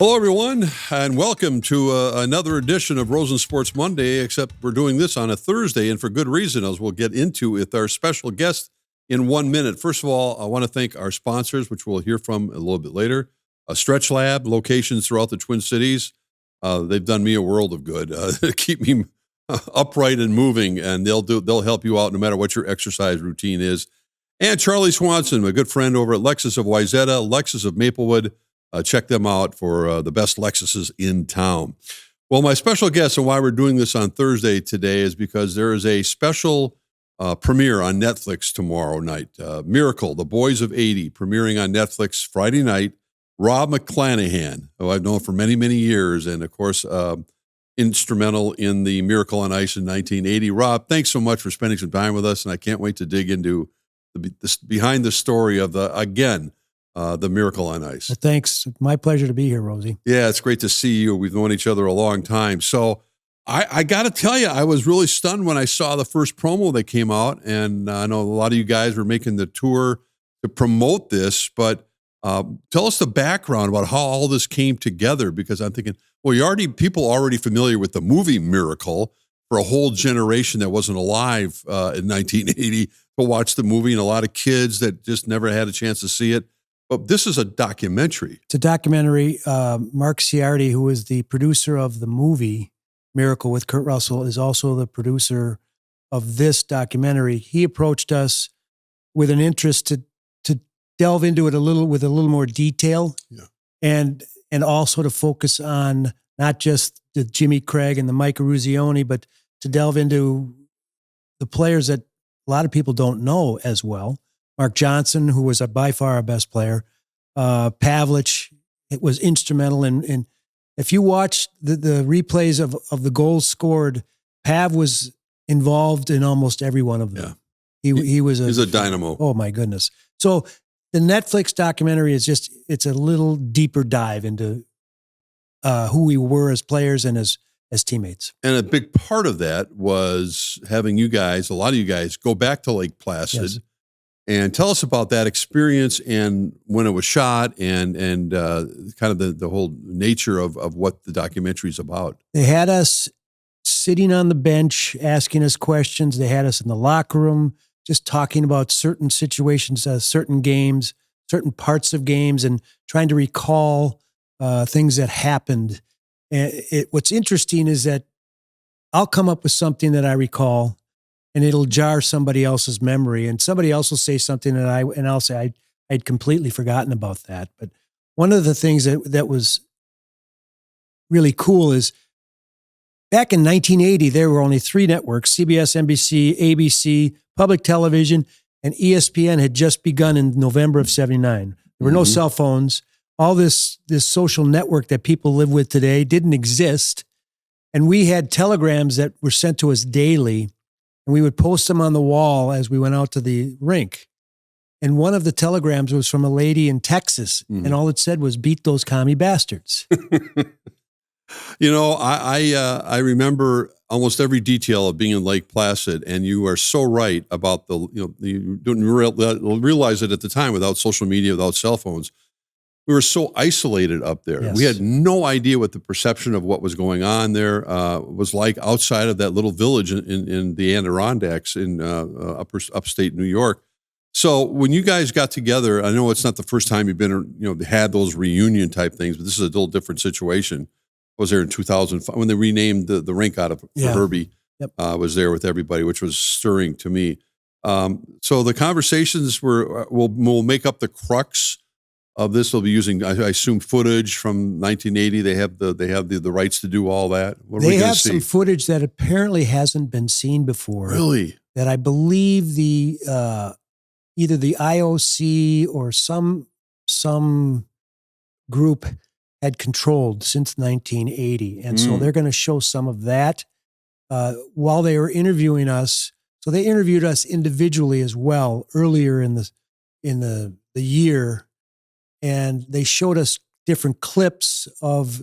Hello, everyone, and welcome to another edition of Rosen Sports Monday, except we're doing this on a Thursday, and for good reason, as we'll get into with our special guest in 1 minute. First of all, I want to thank our sponsors, which we'll hear from a little bit later. Stretch Lab, locations throughout the Twin Cities. They've done me a world of good. Keep me upright and moving, and they'll help you out no matter what your exercise routine is. And Charlie Swanson, my good friend over at Lexus of Wayzata, Lexus of Maplewood. Check them out for the best Lexuses in town. Well, my special guest and why we're doing this on Thursday today is because there is a special premiere on Netflix tomorrow night. Miracle, The Boys of 80, premiering on Netflix Friday night. Rob McClanahan, who I've known for many, many years, and of course, instrumental in the Miracle on Ice in 1980. Rob, thanks so much for spending some time with us, and I can't wait to dig into behind the story of the Miracle on Ice. Well, thanks. My pleasure to be here, Rosie. Yeah, it's great to see you. We've known each other a long time. So I got to tell you, I was really stunned when I saw the first promo that came out. And I know a lot of you guys were making the tour to promote this, but tell us the background about how all this came together, because I'm thinking, well, people already familiar with the movie Miracle for a whole generation that wasn't alive in 1980 to watch the movie, and a lot of kids that just never had a chance to see it. But this is a documentary. It's a documentary. Mark Ciardi, who is the producer of the movie Miracle with Kurt Russell, is also the producer of this documentary. He approached us with an interest to delve into it with a little more detail, and also to focus on not just the Jimmy Craig and the Mike Eruzione, but to delve into the players that a lot of people don't know as well. Mark Johnson, who was by far our best player. Pavlich, it was instrumental in if you watch the replays of the goals scored, Pav was involved in almost every one of them. Yeah. He's a dynamo. Oh my goodness. So the Netflix documentary is it's a little deeper dive into who we were as players and as teammates. And a big part of that was having a lot of you guys go back to Lake Placid. Yes. And tell us about that experience and when it was shot and kind of the whole nature of what the documentary is about. They had us sitting on the bench, asking us questions. They had us in the locker room, just talking about certain situations, certain games, certain parts of games, and trying to recall things that happened. And what's interesting is that I'll come up with something that I recall, and it'll jar somebody else's memory, and somebody else will say something and I'll say I'd completely forgotten about that. But one of the things that was really cool is back in 1980, there were only 3 networks: CBS, NBC, ABC, public television, and ESPN had just begun in November of 79. There were no cell phones. All this social network that people live with today didn't exist. And we had telegrams that were sent to us daily, and we would post them on the wall as we went out to the rink. And one of the telegrams was from a lady in Texas, and all it said was, "Beat those commie bastards." You know, I remember almost every detail of being in Lake Placid, and you are so right about you didn't realize it at the time without social media, without cell phones. We were so isolated up there. Yes. We had no idea what the perception of what was going on there was like outside of that little village in the Adirondacks in upstate New York. So when you guys got together, I know it's not the first time you've been, had those reunion type things, but this is a little different situation. I was there in 2005 when they renamed the rink out for Herbie. Yep. Was there with everybody, which was stirring to me. So the conversations will make up the crux of this. They'll be using, I assume, footage from 1980. They have the rights to do all that. What they have some footage that apparently hasn't been seen before. Really? That I believe the either the IOC or some group had controlled since 1980, and so they're going to show some of that while they were interviewing us. So they interviewed us individually as well earlier in the year. And they showed us different clips of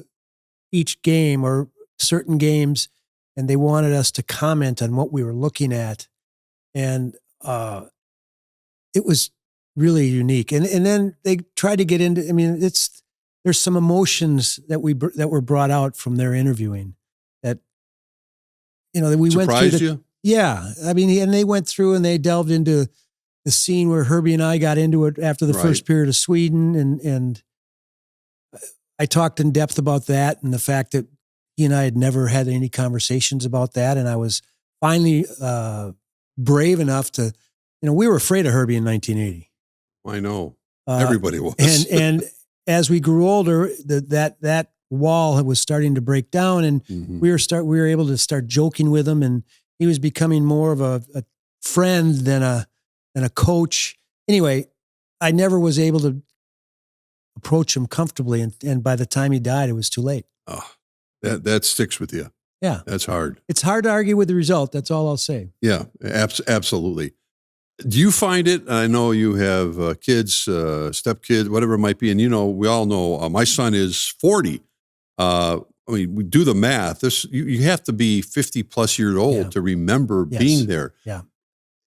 each game or certain games, and they wanted us to comment on what we were looking at. And it was really unique. And then they tried to get into, there's some emotions that were brought out from their interviewing that, that we went through. Surprised you? Yeah. I mean, and they went through and they delved into the scene where Herbie and I got into it after the first period of Sweden. And I talked in depth about that and the fact that he and I had never had any conversations about that. And I was finally brave enough to, we were afraid of Herbie in 1980. I know. Everybody was. And as we grew older, that wall was starting to break down, and we were able to start joking with him, and he was becoming more of a friend than a coach. Anyway, I never was able to approach him comfortably, and by the time he died, it was too late. Oh, that sticks with you. Yeah, that's hard. It's hard to argue with the result. That's all I'll say. Yeah, absolutely. Do you find it? I know you have kids, stepkids, whatever it might be, and we all know my son is 40. I mean, we do the math. You have to be 50 plus years old to remember being there. Yeah.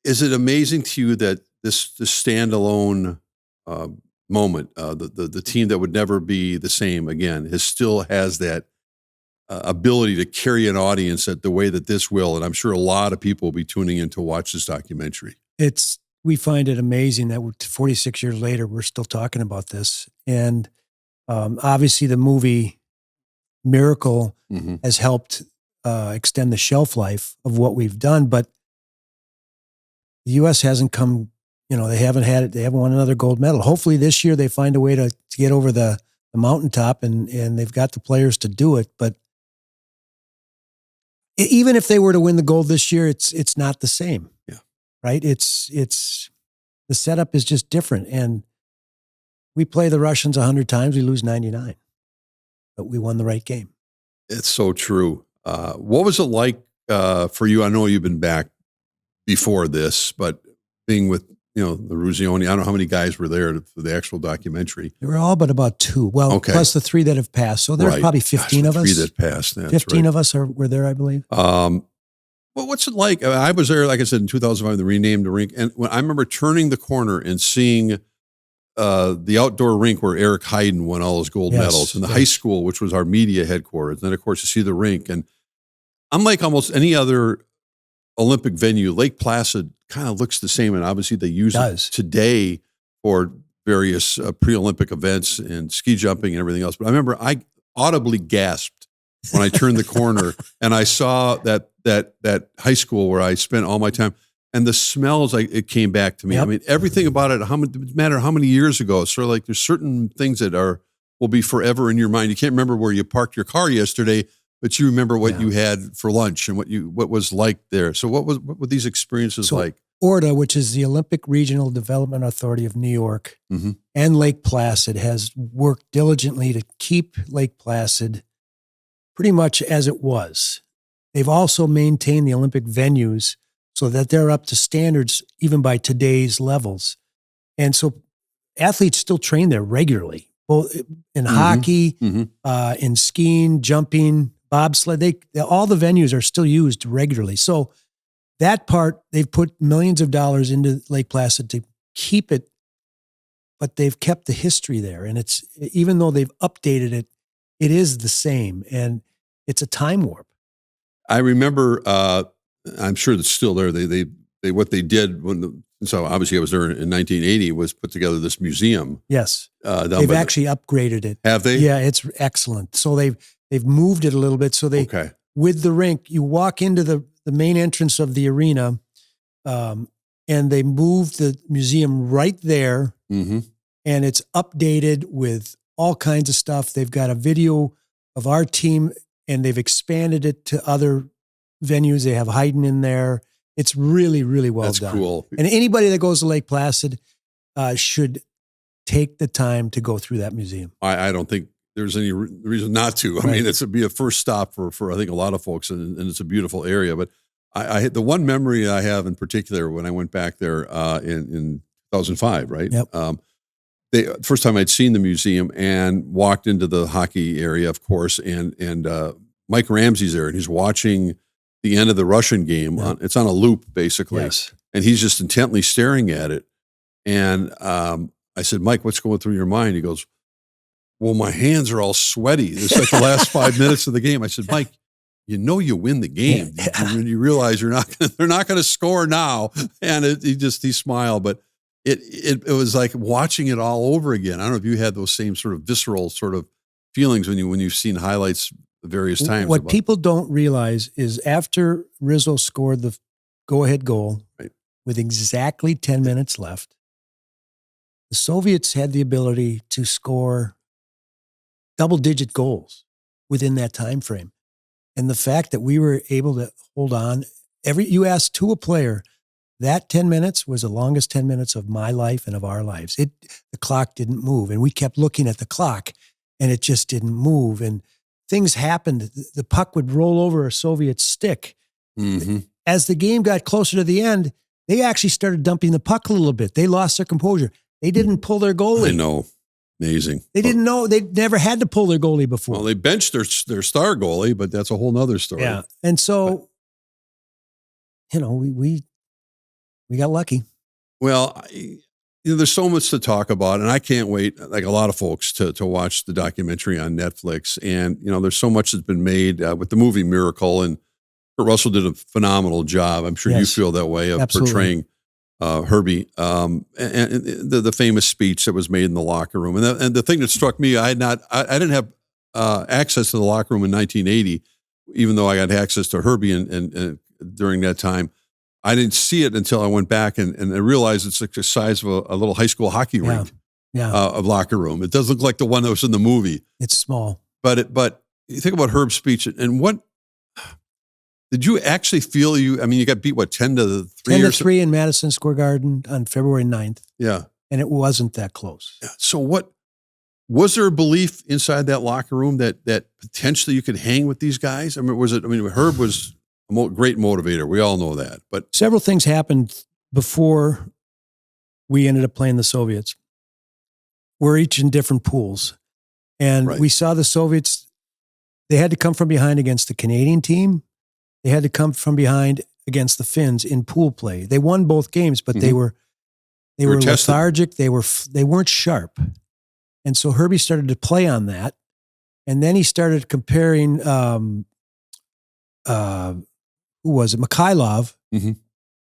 Is it amazing to you that this standalone moment, the team that would never be the same again, still has that ability to carry an audience the way that this will? And I'm sure a lot of people will be tuning in to watch this documentary. We find it amazing that 46 years later, we're still talking about this. And obviously the movie Miracle has helped extend the shelf life of what we've done, but the U.S. hasn't come, they haven't won another gold medal. Hopefully this year they find a way to get over the mountaintop and they've got the players to do it. But even if they were to win the gold this year, it's not the same. Yeah. Right? It's the setup is just different. And we play the Russians 100 times, we lose 99. But we won the right game. It's so true. What was it like for you? I know you've been back before this, but being with, the Rusioni, I don't know how many guys were there for the actual documentary. There were all but about 2. Well, plus the 3 that have passed. So there's probably 15 of us. 3 that passed. That's 15 of us were there, I believe. Well, what's it like? I was there, like I said, in 2005, they renamed the rink. And when I remember turning the corner and seeing the outdoor rink where Eric Heiden won all his gold medals, and the high school, which was our media headquarters. And then, of course, you see the rink. And unlike almost any other Olympic venue, Lake Placid kind of looks the same. And obviously they use it today for various pre-Olympic events and ski jumping and everything else. But I remember I audibly gasped when I turned the corner and I saw that high school where I spent all my time, and the smells, it came back to me. Yep. I mean, everything about it, no matter how many years ago, it's sort of like there's certain things that will be forever in your mind. You can't remember where you parked your car yesterday, but you remember what you had for lunch and what was like there. So what were these experiences like? ORDA, which is the Olympic Regional Development Authority of New York, and Lake Placid, has worked diligently to keep Lake Placid pretty much as it was. They've also maintained the Olympic venues so that they're up to standards even by today's levels. And so athletes still train there regularly, both in hockey, in skiing, jumping, bobsled. All the venues are still used regularly. So that part, they've put millions of dollars into Lake Placid to keep it, but they've kept the history there. And it's, even though they've updated it, it is the same. And it's a time warp. I remember, I'm sure it's still there. They what they did so obviously I was there in 1980, was put together this museum. Yes. They've actually upgraded it. Have they? Yeah, it's excellent. So they've moved it a little bit. So with the rink, you walk into the main entrance of the arena, and they moved the museum right there, and it's updated with all kinds of stuff. They've got a video of our team, and they've expanded it to other venues. They have Haydn in there. It's really, really well done. That's cool. And anybody that goes to Lake Placid should take the time to go through that museum. I don't think there's any reason not to. I mean, it'd be a first stop for I think a lot of folks, and it's a beautiful area. But the one memory I have in particular when I went back there in 2005, right? Yep. The first time I'd seen the museum and walked into the hockey area, of course, and Mike Ramsey's there, and he's watching the end of the Russian game. Yep. It's on a loop, basically. Yes. And he's just intently staring at it. And I said, Mike, what's going through your mind? He goes, well, my hands are all sweaty. It's like the last 5 minutes of the game. I said, Mike, you win the game. You realize they're not going to score now. And he smiled, but it was like watching it all over again. I don't know if you had those same sort of visceral sort of feelings when you've seen highlights various times. What people don't realize is after Rizzo scored the go-ahead goal with exactly 10 minutes left, the Soviets had the ability to score double-digit goals within that time frame. And the fact that we were able to hold on, you asked to a player, that 10 minutes was the longest 10 minutes of my life and of our lives. The clock didn't move, and we kept looking at the clock, and it just didn't move. And things happened. The puck would roll over a Soviet stick. Mm-hmm. As the game got closer to the end, they actually started dumping the puck a little bit. They lost their composure. They didn't pull their goalie. I know. Amazing. They didn't know. They'd never had to pull their goalie before. Well, they benched their star goalie, but that's a whole nother story. Yeah. And so, we got lucky. Well, there's so much to talk about, and I can't wait, like a lot of folks, to watch the documentary on Netflix. And, there's so much that's been made with the movie Miracle, and Kurt Russell did a phenomenal job. I'm sure you feel that way of portraying Herbie, and the famous speech that was made in the locker room. And the thing that struck me, I didn't have access to the locker room in 1980, even though I got access to Herbie and during that time. I didn't see it until I went back and I realized it's like the size of a little high school hockey rink of locker room. It does look like the one that was in the movie. It's small. But you think about Herb's speech and what did you actually feel? You got beat, 10-3? 10-3 in Madison Square Garden on February 9th. Yeah. And it wasn't that close. Yeah. So was there a belief inside that locker room that potentially you could hang with these guys? Herb was a great motivator. We all know that. But several things happened before we ended up playing the Soviets. We're each in different pools. And we saw the Soviets, they had to come from behind against the Canadian team. They had to come from behind against the Finns in pool play. They won both games, but they were lethargic. They weren't sharp. And so Herbie started to play on that. And then he started comparing, who was it? Mikhailov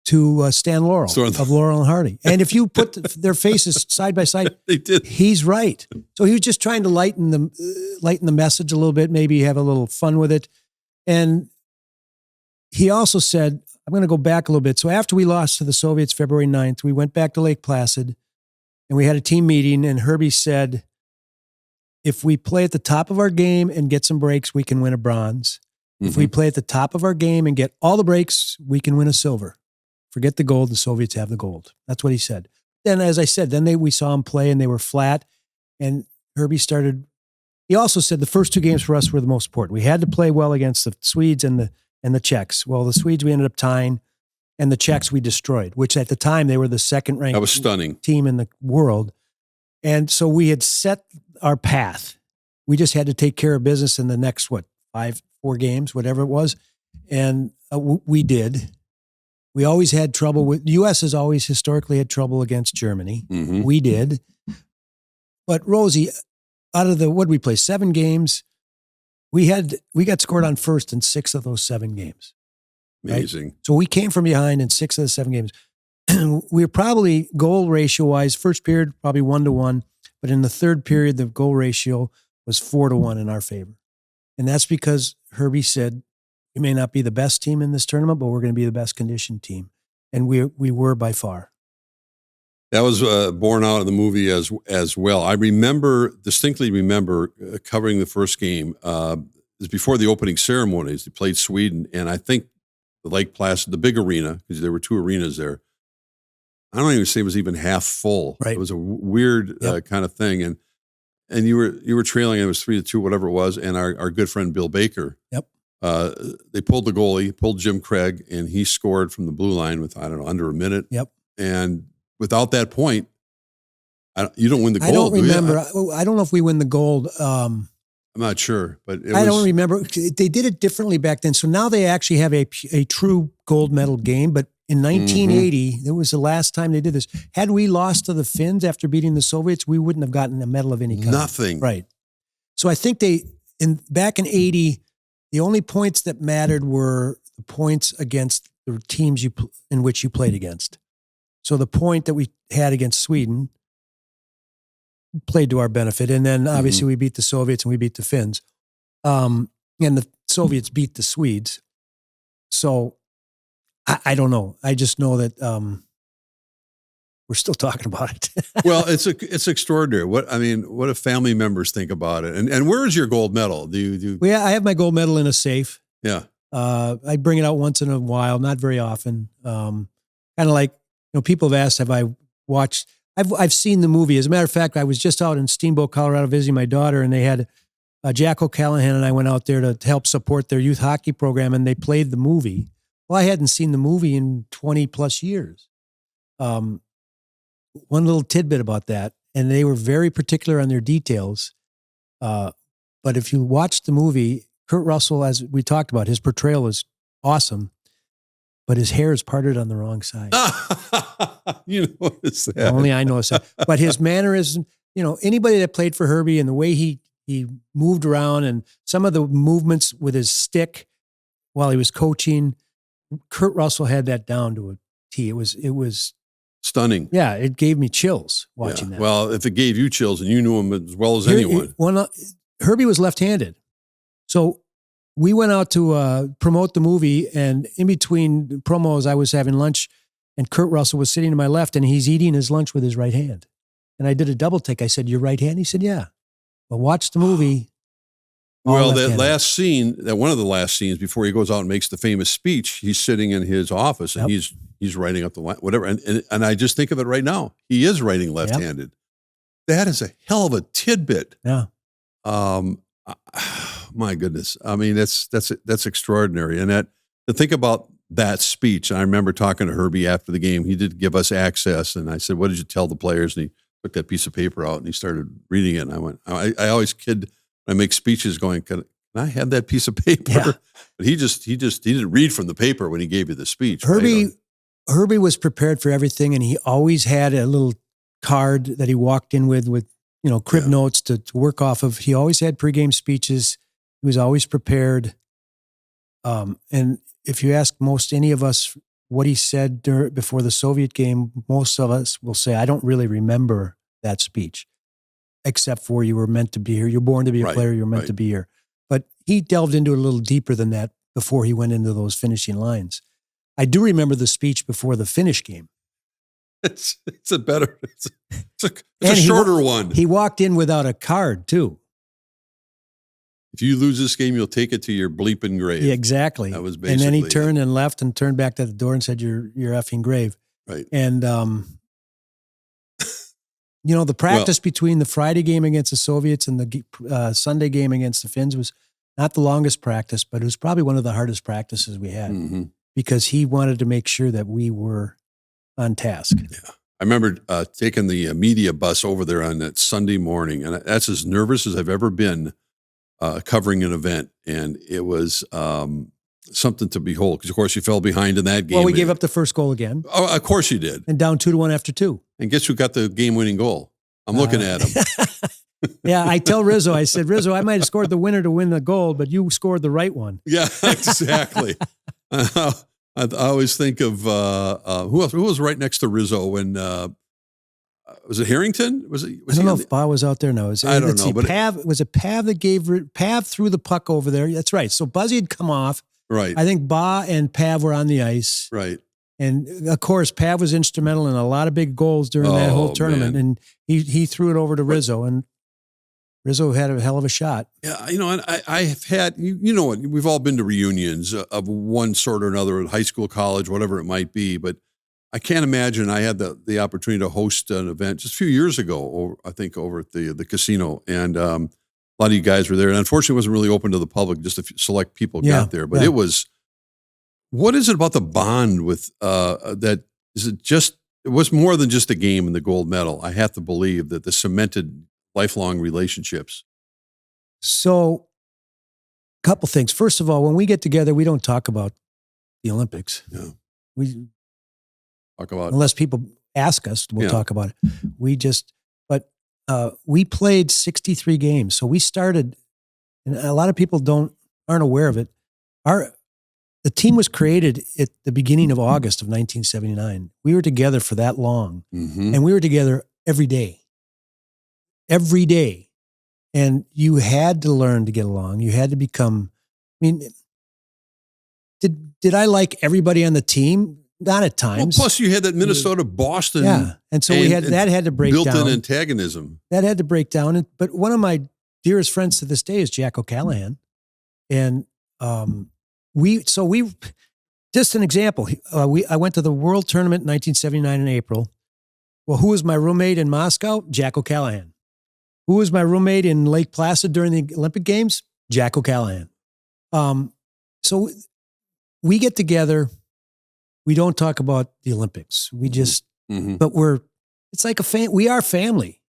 to Stan Laurel of Laurel and Hardy. And if you put their faces side by side, they did. He's right. So he was just trying to lighten the message a little bit, maybe have a little fun with it. And he also said, I'm going to go back a little bit. So after we lost to the Soviets February 9th, we went back to Lake Placid and we had a team meeting, and Herbie said, if we play at the top of our game and get some breaks, we can win a bronze. If we play at the top of our game and get all the breaks, we can win a silver. Forget the gold. The Soviets have the gold. That's what he said. Then, as I said, we saw them play and they were flat. And Herbie he also said the first two games for us were the most important. We had to play well against the Swedes and the Czechs. Well, the Swedes we ended up tying, and the Czechs we destroyed, which at the time they were the second-ranked that was stunning team in the world. And so we had set our path. We just had to take care of business in the next, 4 games, whatever it was. And we did. We always had trouble with, the U.S. has always historically had trouble against Germany. Mm-hmm. We did. But Rosie, out of what did we play, 7 games, we got scored on first in 6 of those 7 games. Amazing. Right? So we came from behind in 6 of the 7 games. We were probably goal ratio wise, first period, probably 1-1. But in the third period, the goal ratio was 4-1 in our favor. And that's because Herbie said, we may not be the best team in this tournament, but we're going to be the best conditioned team. And we were by far. That was borne out in the movie as well. I distinctly remember covering the first game. It was before the opening ceremonies. They played Sweden, and I think the Lake Placid, the big arena, because there were 2 arenas there, I don't even say it was even half full. Right. It was a weird kind of thing. And you were trailing, it was 3-2, whatever it was, and our good friend Bill Baker. Yep. They pulled the goalie, pulled Jim Craig, and he scored from the blue line with, under a minute. Yep. And without that point, you don't win the gold. I don't remember. I don't know if we win the gold. I'm not sure, but I don't remember. They did it differently back then. So now they actually have a true gold medal game, but In 1980, it was the last time they did this. Had we lost to the Finns after beating the Soviets, we wouldn't have gotten a medal of any kind. Nothing. Right. So I think back in 80, the only points that mattered were the points against the teams in which you played against. So the point that we had against Sweden played to our benefit. And then obviously we beat the Soviets and we beat the Finns. And the Soviets beat the Swedes. So I don't know. I just know that we're still talking about it. Well, it's extraordinary. What do family members think about it? And where is your gold medal? Well, yeah, I have my gold medal in a safe. Yeah. I bring it out once in a while, not very often. Kind of like, people have asked, have I watched? I've seen the movie. As a matter of fact, I was just out in Steamboat, Colorado, visiting my daughter, and they had Jack McClanahan and I went out there to help support their youth hockey program, and they played the movie. Well, I hadn't seen the movie in 20 plus years. One little tidbit about that, and they were very particular on their details. But if you watch the movie, Kurt Russell, as we talked about, his portrayal is awesome, but his hair is parted on the wrong side. You notice that. Only I noticed that. But his mannerism, anybody that played for Herbie and the way he moved around and some of the movements with his stick while he was coaching, Kurt Russell had that down to a T. It was stunning. Yeah, it gave me chills watching that. Well, if it gave you chills and you knew him as well as anyone. Herbie was left-handed. So we went out to promote the movie, and in between promos, I was having lunch, and Kurt Russell was sitting to my left, and he's eating his lunch with his right hand. And I did a double take. I said, "Your right hand?" He said, "Yeah." But watch the movie. Well, that last scene, one of the last scenes before he goes out and makes the famous speech, he's sitting in his office and he's writing up the line, whatever. And I just think of it right now. He is writing left-handed. That is a hell of a tidbit. Yeah. My goodness. I mean, that's extraordinary. And to think about that speech, I remember talking to Herbie after the game. He did give us access, and I said, "What did you tell the players?" And he took that piece of paper out and he started reading it. And I went, I always kid when I make speeches going, "Can I have that piece of paper?" Yeah. But he didn't read from the paper when he gave you the speech. Herbie was prepared for everything, and he always had a little card that he walked in with crib notes to work off of. He always had pregame speeches. He was always prepared. And if you ask any of us what he said before the Soviet game, most of us will say, "I don't really remember that speech, except for you were meant to be here. You're born to be a player. You're meant to be here." But he delved into it a little deeper than that before he went into those finishing lines. I do remember the speech before the Finnish game. It's a shorter one. He walked in without a card too. If you lose this game, you'll take it to your bleeping grave. Yeah, exactly. That was basically. And then he turned and left and turned back to the door and said, "You're effing grave." Right. And the practice between the Friday game against the Soviets and the Sunday game against the Finns was not the longest practice, but it was probably one of the hardest practices we had because he wanted to make sure that we were on task. Yeah. I remember taking the media bus over there on that Sunday morning, and that's as nervous as I've ever been covering an event. And it was something to behold because, of course, you fell behind in that game. Well, we gave up the first goal again. Oh, of course you did. And down 2-1 after 2. And guess who got the game-winning goal? I'm looking at him. Yeah, I tell Rizzo, I said, "Rizzo, I might have scored the winner to win the goal, but you scored the right one." Yeah, exactly. I always think of who was right next to Rizzo when was it Harrington? I don't know if Bob was out there. No, I don't know. But was it Pav that Pav threw the puck over there? That's right. So Buzzy had come off. Right. I think Ba and Pav were on the ice. Right. And of course, Pav was instrumental in a lot of big goals during that whole tournament. Man. And he threw it over to Rizzo, and Rizzo had a hell of a shot. Yeah, and I've had, what, we've all been to reunions of one sort or another, high school, college, whatever it might be. But I can't imagine I had the opportunity to host an event just a few years ago, I think over at the casino. And a lot of you guys were there. And unfortunately, it wasn't really open to the public. Just a few select people got there. But it was, what is it about the bond with that? Is it just, it was more than just a game and the gold medal. I have to believe that the cemented lifelong relationships. So, a couple things. First of all, when we get together, we don't talk about the Olympics. No. talk about. Unless people ask us, we'll talk about it. We played 63 games. So we started, and a lot of people aren't aware of it. The team was created at the beginning of August of 1979. We were together for that long, and we were together every day. Every day. And you had to learn to get along. You had to become, did I like everybody on the team? Not at times. Well, plus you had that Minnesota-Boston. Yeah. And so that had to break down. Built-in antagonism. That had to break down. But one of my dearest friends to this day is Jack O'Callahan. And we just an example. I went to the World Tournament in 1979 in April. Well, who was my roommate in Moscow? Jack O'Callahan. Who was my roommate in Lake Placid during the Olympic Games? Jack O'Callahan. So we get together. We don't talk about the Olympics. We just, but it's like we are family.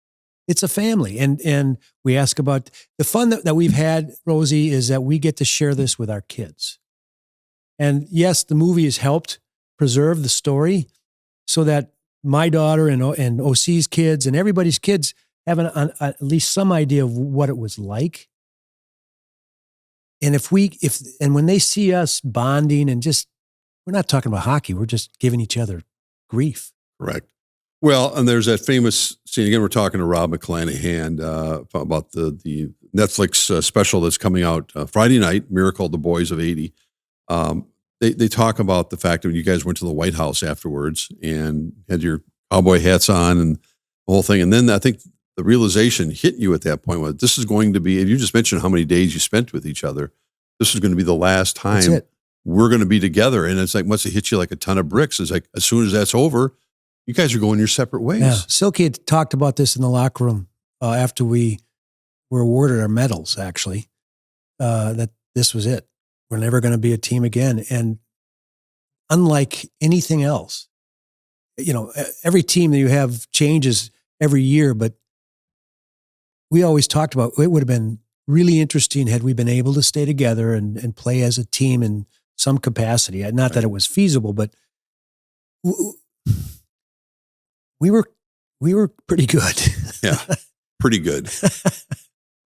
It's a family. And we ask about the fun that we've had, Rosie, is that we get to share this with our kids. And yes, the movie has helped preserve the story so that my daughter and OC's kids and everybody's kids have at least some idea of what it was like. And when they see us bonding and just, we're not talking about hockey, we're just giving each other grief. Correct. Well, and there's that famous scene, again, we're talking to Rob McClanahan about the Netflix special that's coming out Friday night, Miracle, The Boys of 80. They talk about the fact that you guys went to the White House afterwards and had your cowboy hats on and the whole thing. And then I think the realization hit you at that point, this is going to be, you just mentioned how many days you spent with each other. This is going to be the last time we're going to be together. And it's like, must have hit you like a ton of bricks. It's like, as soon as that's over, you guys are going your separate ways. Yeah. Silky had talked about this in the locker room after we were awarded our medals, actually, that this was it. We're never going to be a team again. And unlike anything else, every team that you have changes every year, but we always talked about it would have been really interesting had we been able to stay together and play as a team in some capacity. Not that it was feasible, but we were pretty good. Yeah, pretty good.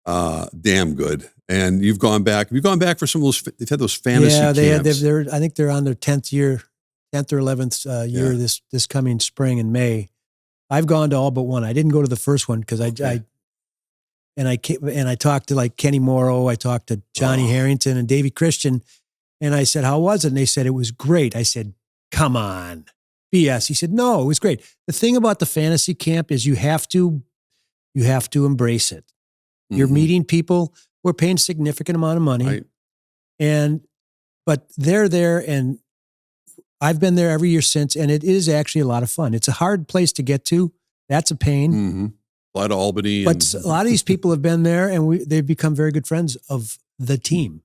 Damn good. And you've gone back. Have you gone back for some of those? They've had those fantasy camps. I think they're on their 10th or 11th year this coming spring in May. I've gone to all but one. I didn't go to the first one because I talked to like Kenny Morrow. I talked to Johnny Harrington and Davey Christian. And I said, how was it? And they said, it was great. I said, come on, BS. He said, no, it was great. The thing about the fantasy camp is you have to embrace it. You're meeting people. We're paying significant amount of money. Right. But they're there, and I've been there every year since, and it is actually a lot of fun. It's a hard place to get to. That's a pain. A lot of Albany. But a lot of these people have been there, and they've become very good friends of the team.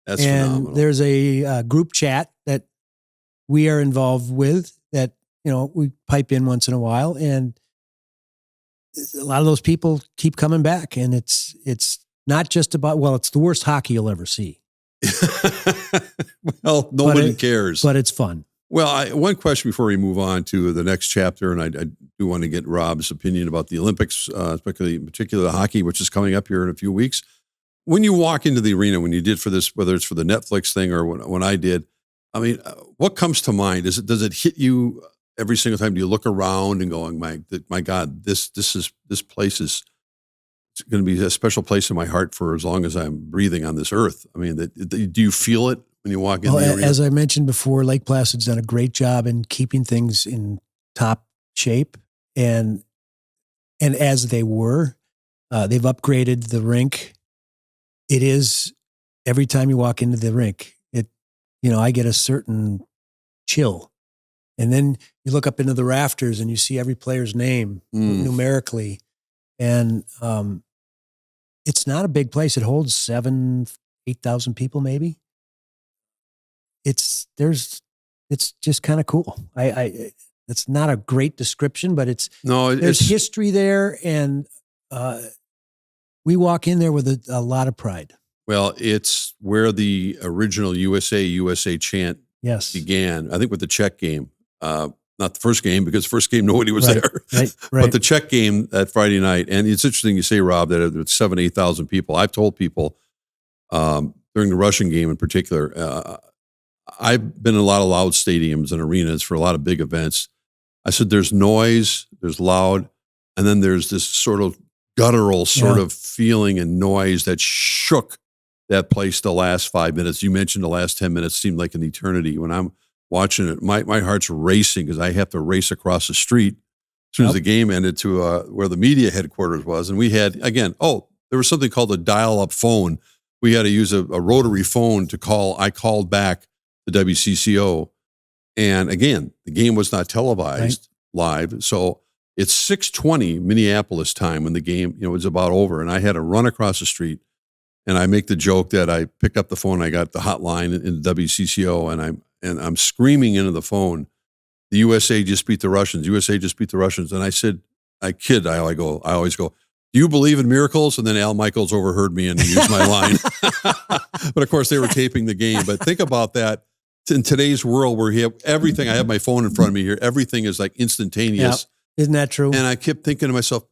That's phenomenal. There's a group chat that we are involved with that, we pipe in once in a while, and a lot of those people keep coming back, and it's not just about, it's the worst hockey you'll ever see. Well, nobody cares. But it's fun. Well, one question before we move on to the next chapter, and I do want to get Rob's opinion about the Olympics, particularly hockey, which is coming up here in a few weeks. When you walk into the arena, when you did for this, whether it's for the Netflix thing or when I did, what comes to mind? Does it hit you every single time? Do you look around and going, my God, this place is going to be a special place in my heart for as long as I'm breathing on this earth? Do you feel it when you walk in the arena? As I mentioned before, Lake Placid's done a great job in keeping things in top shape, and as they were, they've upgraded the rink. It is, every time you walk into the rink, I get a certain chill. And then you look up into the rafters and you see every player's name numerically. And it's not a big place. It holds 8,000 people maybe. It's just kind of cool. It's not a great description, but there's history there, and we walk in there with a lot of pride. Well, it's where the original USA chant began, I think with the Czech game. Not the first game, because the first game nobody was Right, there. right. But the Czech game that Friday night, and it's interesting you say, Rob, that it's 7,000, 8,000 people. I've told people during the Russian game in particular, I've been in a lot of loud stadiums and arenas for a lot of big events. I said, there's noise, there's loud, and then there's this sort of guttural sort of feeling and noise that shook that place the last 5 minutes. You mentioned the last 10 minutes seemed like an eternity. When I'm watching it, my heart's racing because I have to race across the street as soon as the game ended to where the media headquarters was. And we had, again, there was something called a dial-up phone. We had to use a rotary phone to call. I called back the WCCO. And again, the game was not televised live. So it's 6:20 Minneapolis time when the game, was about over. And I had to run across the street. And I make the joke that I picked up the phone. I got the hotline in the WCCO, and I'm screaming into the phone, "The USA just beat the Russians. USA just beat the Russians." And I said, I always go, "Do you believe in miracles?" And then Al Michaels overheard me and he used my line. But of course, they were taping the game. But think about that in today's world where you have everything. I have my phone in front of me here. Everything is like instantaneous. Yep. Isn't that true? And I kept thinking to myself,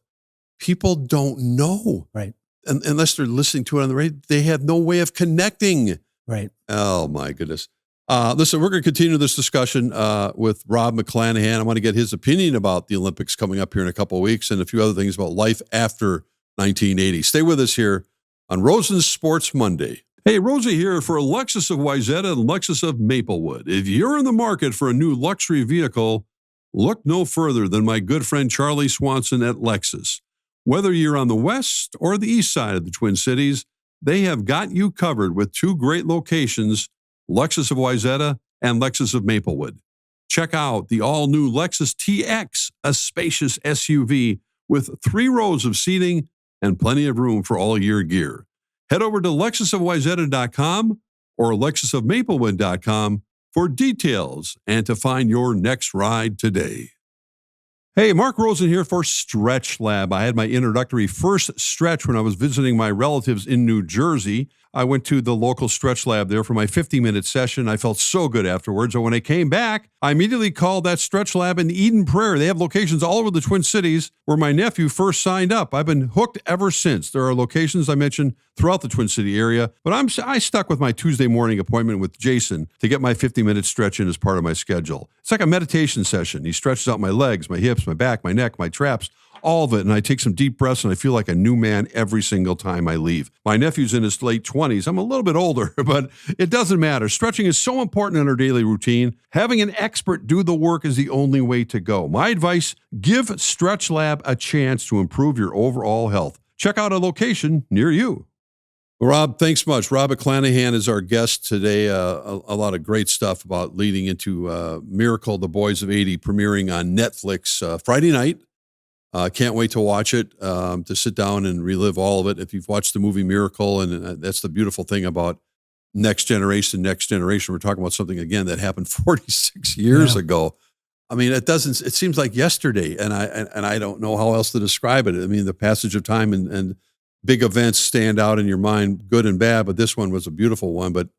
people don't know. Right. And unless they're listening to it on the radio, they have no way of connecting. Right. Oh, my goodness. Listen, we're going to continue this discussion with Rob McClanahan. I want to get his opinion about the Olympics coming up here in a couple of weeks and a few other things about life after 1980. Stay with us here on Rosen's Sports Monday. Hey, Rosie here for Lexus of Wayzata and Lexus of Maplewood. If you're in the market for a new luxury vehicle, look no further than my good friend Charlie Swanson at Lexus. Whether you're on the west or the east side of the Twin Cities, they have got you covered with two great locations, Lexus of Wayzata and Lexus of Maplewood. Check out the all-new Lexus TX, a spacious SUV with 3 rows of seating and plenty of room for all your gear. Head over to lexusofwayzata.com or lexusofmaplewood.com for details and to find your next ride today. Hey, Mark Rosen here for Stretch Lab. I had my introductory first stretch when I was visiting my relatives in New Jersey. I went to the local Stretch Lab there for my 50-minute session. I felt so good afterwards. So when I came back, I immediately called that Stretch Lab in Eden Prairie. They have locations all over the Twin Cities where my nephew first signed up. I've been hooked ever since. There are locations I mentioned throughout the Twin City area, but I stuck with my Tuesday morning appointment with Jason to get my 50-minute stretch in as part of my schedule. It's like a meditation session. He stretches out my legs, my hips, my back, my neck, my traps, all of it, and I take some deep breaths, and I feel like a new man every single time I leave. My nephew's in his late 20s. I'm a little bit older, but it doesn't matter. Stretching is so important in our daily routine. Having an expert do the work is the only way to go. My advice, give Stretch Lab a chance to improve your overall health. Check out a location near you. Rob, thanks much. Rob McClanahan is our guest today. A lot of great stuff about leading into Miracle, The Boys of 80, premiering on Netflix Friday night. Can't wait to watch it, to sit down and relive all of it. If you've watched the movie Miracle, and that's the beautiful thing about Next Generation, we're talking about something, again, that happened 46 years ago. I mean, it seems like yesterday, and I don't know how else to describe it. I mean, the passage of time and big events stand out in your mind, good and bad, but this one was a beautiful one. But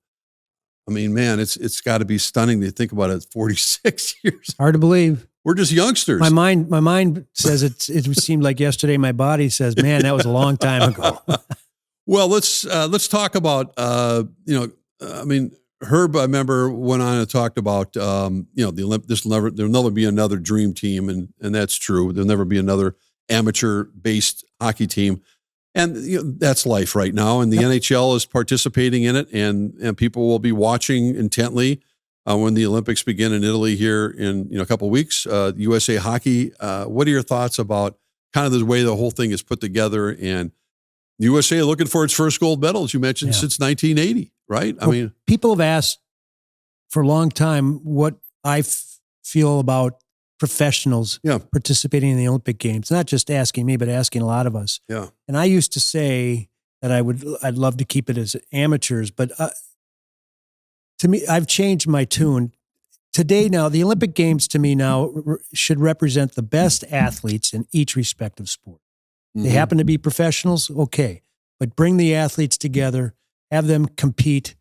I mean, man, it's got to be stunning to think about it. 46 years. Hard to believe. We're just youngsters. My mind says it seemed like yesterday. My body says, man, that was a long time ago. Well, let's talk about, I mean, Herb, I remember, went on and talked about, there'll never be another dream team. And that's true. There'll never be another amateur-based hockey team. And that's life right now. And the NHL is participating in it, and people will be watching intently when the Olympics begin in Italy here in a couple of weeks. USA Hockey, what are your thoughts about kind of the way the whole thing is put together? And USA looking for its first gold medal, as you mentioned, since 1980, right? Well, I mean, people have asked for a long time what I feel about professionals participating in the Olympic Games. Not just asking me, but asking a lot of us. Yeah. And I used to say that I'd love to keep it as amateurs, but to me, I've changed my tune. Today now, the Olympic Games to me now should represent the best athletes in each respective sport. They happen to be professionals, okay, but bring the athletes together, have them compete.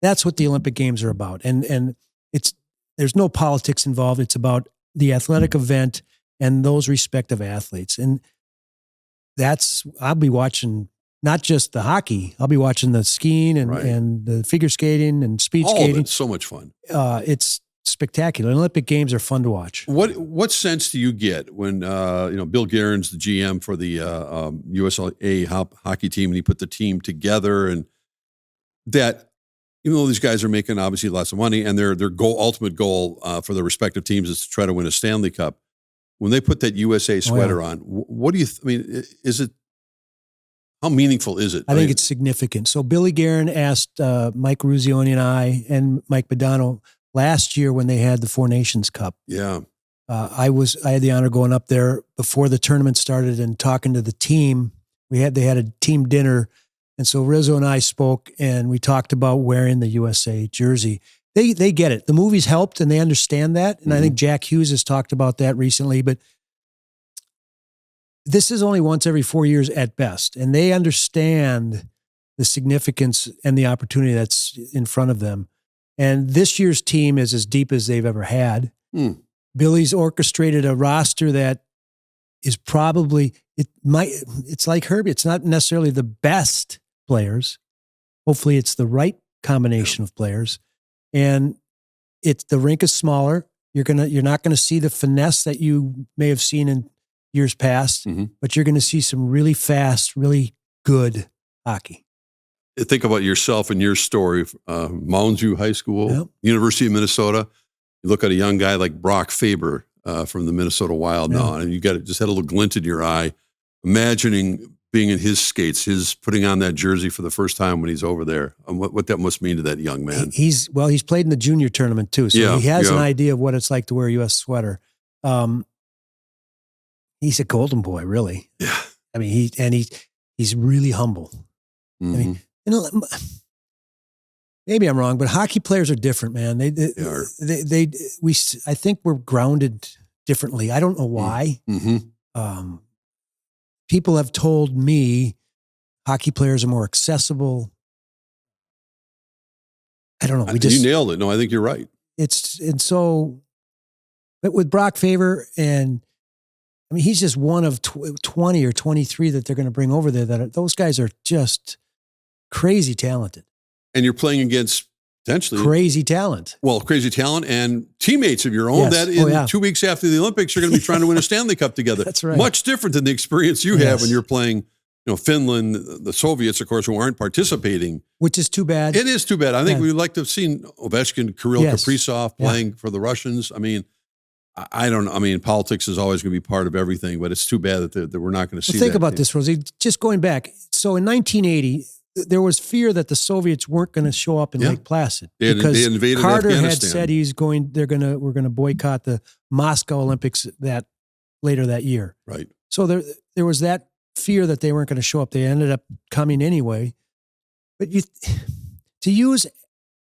That's what the Olympic Games are about. And there's no politics involved. It's about the athletic event and those respective athletes. And I'll be watching not just the hockey, I'll be watching the skiing and the figure skating and speed All skating. of it's so much fun. It's spectacular. Olympic Games are fun to watch. What sense do you get when Bill Guerin's the GM for the USA hockey team, and he put the team together, and that even though these guys are making obviously lots of money, and their ultimate goal for their respective teams is to try to win a Stanley Cup, when they put that USA sweater on, what do you? Is it? How meaningful is it? I think it's significant. So Billy Guerin asked Mike Ruzioni and I and Mike Badano last year when they had the Four Nations Cup. Yeah. I had the honor going up there before the tournament started and talking to the team. They had a team dinner. And so Rizzo and I spoke and we talked about wearing the USA jersey. They get it. The movies helped and they understand that. And I think Jack Hughes has talked about that recently, but this is only once every 4 years at best. And they understand the significance and the opportunity that's in front of them. And this year's team is as deep as they've ever had. Billy's orchestrated a roster that is probably, it's like Herbie. It's not necessarily the best players. Hopefully it's the right combination of players. And the rink is smaller. You're not going to see the finesse that you may have seen in years past, but you're going to see some really fast, really good hockey. Think about yourself and your story. Mounds View High School, University of Minnesota. You look at a young guy like Brock Faber from the Minnesota Wild now, and you just had a little glint in your eye, imagining being in his skates, his putting on that jersey for the first time when he's over there, and what that must mean to that young man. He's played in the junior tournament too, so he has an idea of what it's like to wear a U.S. sweater. He's a golden boy, really. Yeah. I mean, he's really humble. I mean, maybe I'm wrong, but hockey players are different, man. They are. I think we're grounded differently. I don't know why. People have told me hockey players are more accessible. I don't know. You nailed it. No, I think you're right. But with Brock Faber he's just one of 20 or 23 that they're going to bring over there. Those guys are just crazy talented. And you're playing against potentially crazy talent. Well, crazy talent and teammates of your own that in 2 weeks after the Olympics, you're going to be trying to win a Stanley Cup together. That's right. Much different than the experience you have when you're playing, Finland, the Soviets, of course, who aren't participating. Which is too bad. It is too bad. I think we'd like to have seen Ovechkin, Kirill Kaprizov playing for the Russians. I mean, I don't know. I mean, politics is always going to be part of everything, but it's too bad that we're not going to see that. Think about this, Rosie. Just going back. So in 1980, there was fear that the Soviets weren't going to show up in Lake Placid because they invaded Carter Afghanistan. had said we're going to boycott the Moscow Olympics later that year. Right. So there was that fear that they weren't going to show up. They ended up coming anyway. But to use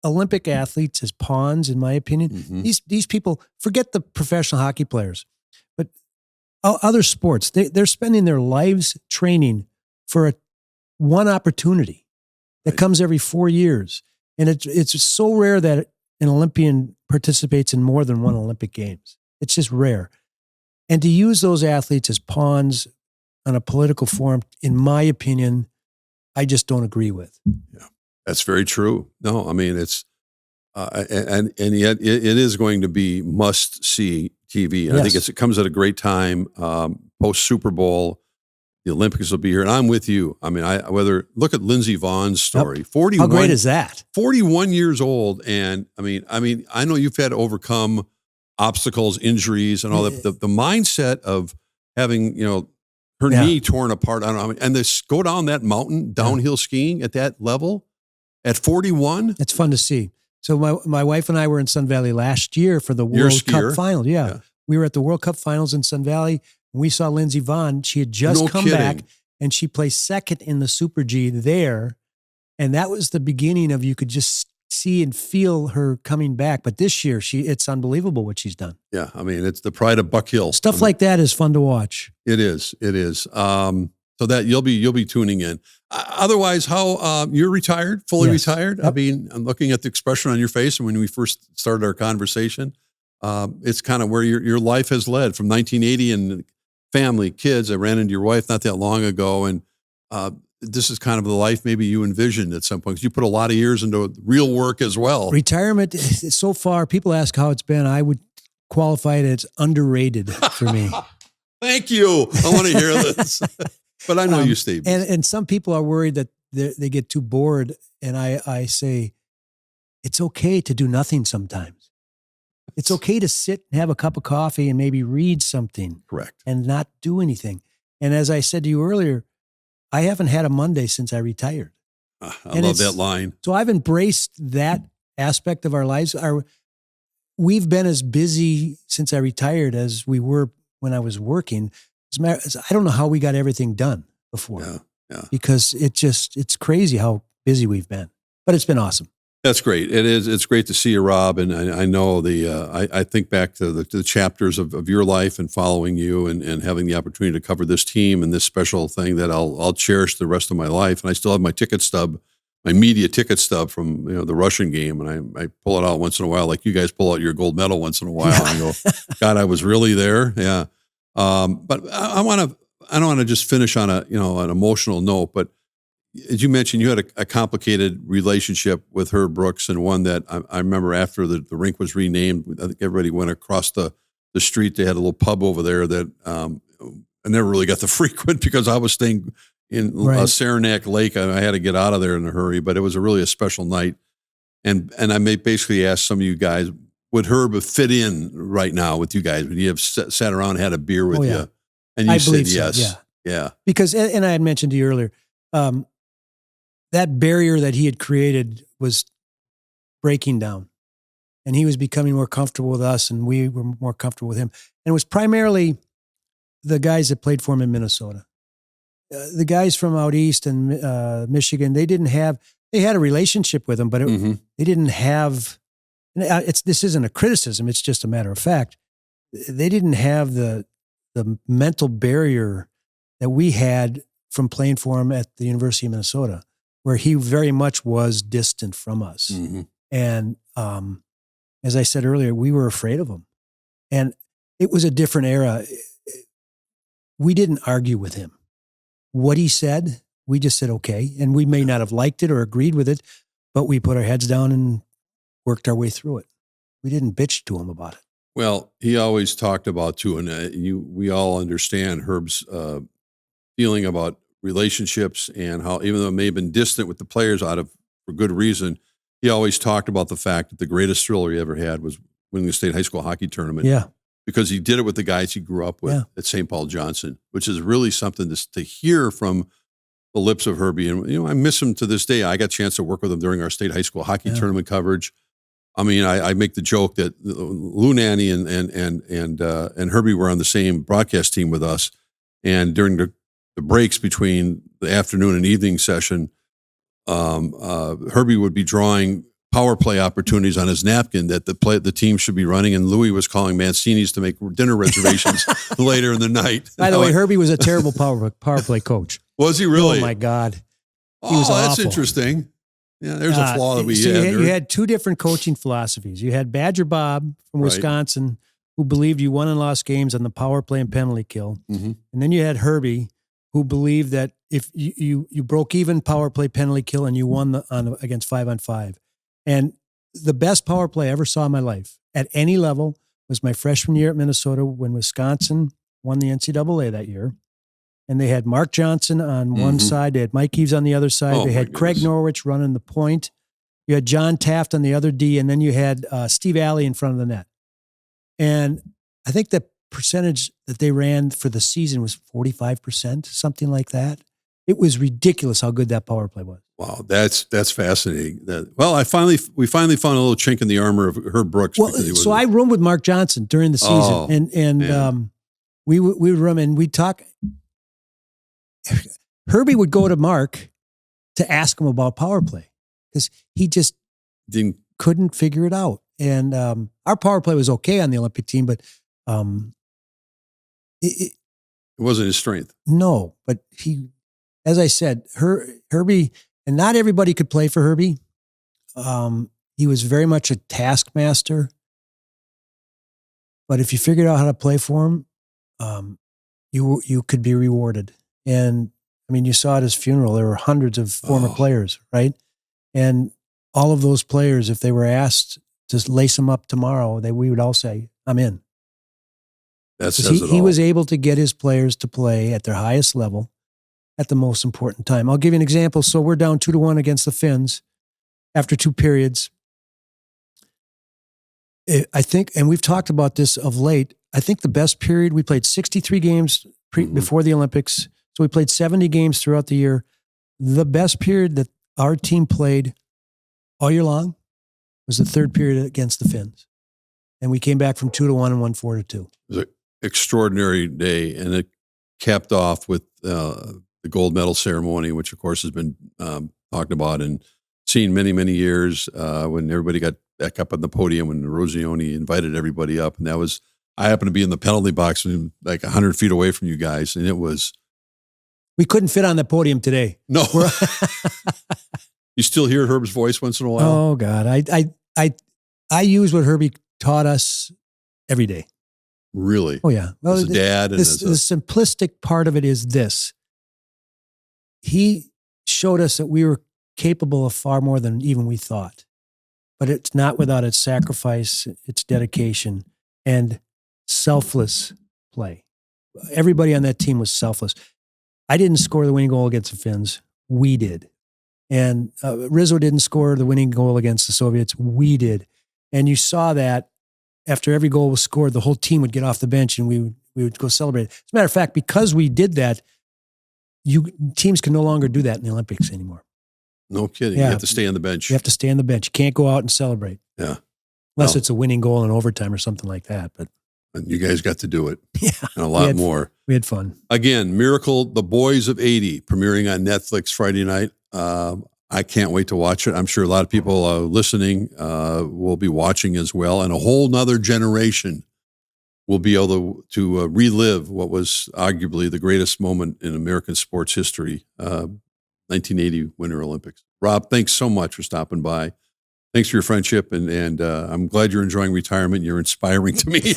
Olympic athletes as pawns, in my opinion, these people, forget the professional hockey players, but other sports, they're spending their lives training for one opportunity that comes every 4 years. And it's so rare that an Olympian participates in more than one Olympic Games. It's just rare. And to use those athletes as pawns on a political forum, in my opinion, I just don't agree with. Yeah, that's very true. No, I mean, it's, and yet it is going to be must-see TV. And I think it comes at a great time, post-Super Bowl. The Olympics will be here, and I'm with you. I mean, look at Lindsey Vohn's story. 41. How great is that? 41 years old, and I mean, I know you've had to overcome obstacles, injuries, and all that. The mindset of having her knee torn apart. I don't know, and this go down that mountain, downhill skiing at that level, at 41. It's fun to see. So my wife and I were in Sun Valley last year for the World Cup Final. Yeah, we were at the World Cup Finals in Sun Valley. We saw Lindsey Vonn. She had just come back, and she placed second in the Super G there. And that was the beginning of, you could just see and feel her coming back. But this year, it's unbelievable what she's done. Yeah, I mean, it's the pride of Buck Hill. Stuff like that is fun to watch. It is. It is. So that you'll be tuning in. Otherwise, how you're retired, fully retired? Yep. I mean, I'm looking at the expression on your face when we first started our conversation. it's kind of where your life has led from 1980 and family, kids. I ran into your wife not that long ago, and this is kind of the life maybe you envisioned at some point. 'Cause you put a lot of years into real work as well. Retirement, so far, people ask how it's been. I would qualify it as underrated for me. Thank you. I want to hear this. But I know you stay busy. And some people are worried that they get too bored. And I say, it's okay to do nothing sometimes. It's okay to sit and have a cup of coffee and maybe read something. Correct. And not do anything. And as I said to you earlier, I haven't had a Monday since I retired. I love that line. So I've embraced that aspect of our lives. We've been as busy since I retired as we were when I was working. I don't know how we got everything done before. Yeah. Because it's crazy how busy we've been. But it's been awesome. That's great. It is. It's great to see you, Rob. And I know I think back to the chapters of your life and following you and having the opportunity to cover this team and this special thing that I'll cherish the rest of my life. And I still have my ticket stub, my media ticket stub from the Russian game. And I pull it out once in a while, like you guys pull out your gold medal once in a while. And I go, God, I was really there. Yeah. But I don't want to just finish on an emotional note, but as you mentioned, you had a complicated relationship with Herb Brooks, and one that I remember after the rink was renamed, I think everybody went across the street. They had a little pub over there that I never really got to frequent because I was staying in Saranac Lake. I had to get out of there in a hurry, but it was really a special night. And I may basically ask some of you guys, would Herb fit in right now with you guys? Would you have sat around and had a beer with you? And you said yes. So, yeah. Because, and I had mentioned to you earlier, that barrier that he had created was breaking down, and he was becoming more comfortable with us, and we were more comfortable with him. And it was primarily the guys that played for him in Minnesota. The guys from out east and Michigan, they had a relationship with him, but they didn't have. This isn't a criticism; it's just a matter of fact. They didn't have the mental barrier that we had from playing for him at the University of Minnesota, where he very much was distant from us. Mm-hmm. And as I said earlier, we were afraid of him. And it was a different era. We didn't argue with him. What he said, we just said, okay. And we may not have liked it or agreed with it, but we put our heads down and worked our way through it. We didn't bitch to him about it. Well, he always talked about, too, and we all understand Herb's feeling about relationships and how, even though it may have been distant with the players for good reason, he always talked about the fact that the greatest thriller he ever had was winning the state high school hockey tournament. Yeah. Because he did it with the guys he grew up with at St. Paul Johnson, which is really something to hear from the lips of Herbie. And, I miss him to this day. I got a chance to work with him during our state high school hockey tournament coverage. I mean, I make the joke that Lou Nanny and Herbie were on the same broadcast team with us. And during the breaks between the afternoon and evening session, Herbie would be drawing power play opportunities on his napkin that the team should be running, and Louis was calling Mancini's to make dinner reservations later in the night. By the way, Herbie was a terrible power play coach. Was he really? Oh my God, he was awful. That's interesting. Yeah, there's a flaw that we had. You had two different coaching philosophies. You had Badger Bob from Wisconsin, who believed you won and lost games on the power play and penalty kill, and then you had Herbie, who believed that if you broke even power play penalty kill and you won against 5-on-5. And the best power play I ever saw in my life at any level was my freshman year at Minnesota when Wisconsin won the NCAA that year. And they had Mark Johnson on one side. They had Mike Eves on the other side. They had Craig Norwich running the point. You had John Taft on the other D. And then you had Steve Alley in front of the net. And I think the percentage that they ran for the season was 45%, something like that. It was ridiculous how good that power play was. Wow, that's fascinating. We finally found a little chink in the armor of Herb Brooks. Well, so I roomed with Mark Johnson during the season, and we would room and we'd talk. Herbie would go to Mark to ask him about power play because he just couldn't figure it out. And our power play was okay on the Olympic team, but it wasn't his strength. No, but he, as I said, Herbie. And not everybody could play for Herbie. He was very much a taskmaster. But if you figured out how to play for him, you could be rewarded. And I mean, you saw at his funeral, there were hundreds of former players, right? And all of those players, if they were asked to lace them up tomorrow, we would all say, I'm in. That says it all. He was able to get his players to play at their highest level at the most important time. I'll give you an example. So we're down 2-1 against the Finns after 2 periods. I think, and we've talked about this of late, I think the best period, we played 63 games before the Olympics. So we played 70 games throughout the year. The best period that our team played all year long was the 3rd period against the Finns. And we came back from 2-1 and won 4-2. It was an extraordinary day, and it capped off with the gold medal ceremony, which of course has been talked about and seen many, many years when everybody got back up on the podium when Rosen invited everybody up. And I happened to be in the penalty box like 100 feet away from you guys, and it was... We couldn't fit on the podium today. No. You still hear Herb's voice once in a while? Oh God. I use what Herbie taught us every day. Really? Oh yeah. Well, as a dad. And the simplistic part of it is this. He showed us that we were capable of far more than even we thought, but it's not without its sacrifice, its dedication, and selfless play. Everybody on that team was selfless. I didn't score the winning goal against the Finns. We did. And Rizzo didn't score the winning goal against the Soviets. We did. And you saw that after every goal was scored, the whole team would get off the bench and we would go celebrate. As a matter of fact, because we did that, teams can no longer do that in the Olympics anymore. No kidding. Yeah. You have to stay on the bench. You have to stay on the bench. You can't go out and celebrate. Yeah. Unless it's a winning goal in overtime or something like that. But and you guys got to do it. Yeah. And a lot more. We had fun. Again, Miracle, The Boys of 80, premiering on Netflix Friday night. I can't wait to watch it. I'm sure a lot of people listening will be watching as well. And a whole nother generation will be able to relive what was arguably the greatest moment in American sports history, 1980 Winter Olympics. Rob, thanks so much for stopping by. Thanks for your friendship, and I'm glad you're enjoying retirement. You're inspiring to me.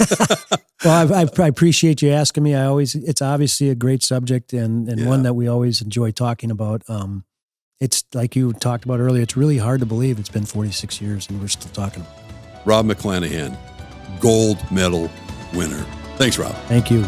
Well, I appreciate you asking me. It's obviously a great subject and one that we always enjoy talking about. It's like you talked about earlier. It's really hard to believe it's been 46 years and we're still talking about it. Rob McClanahan, gold medal winner. Thanks, Rob. Thank you.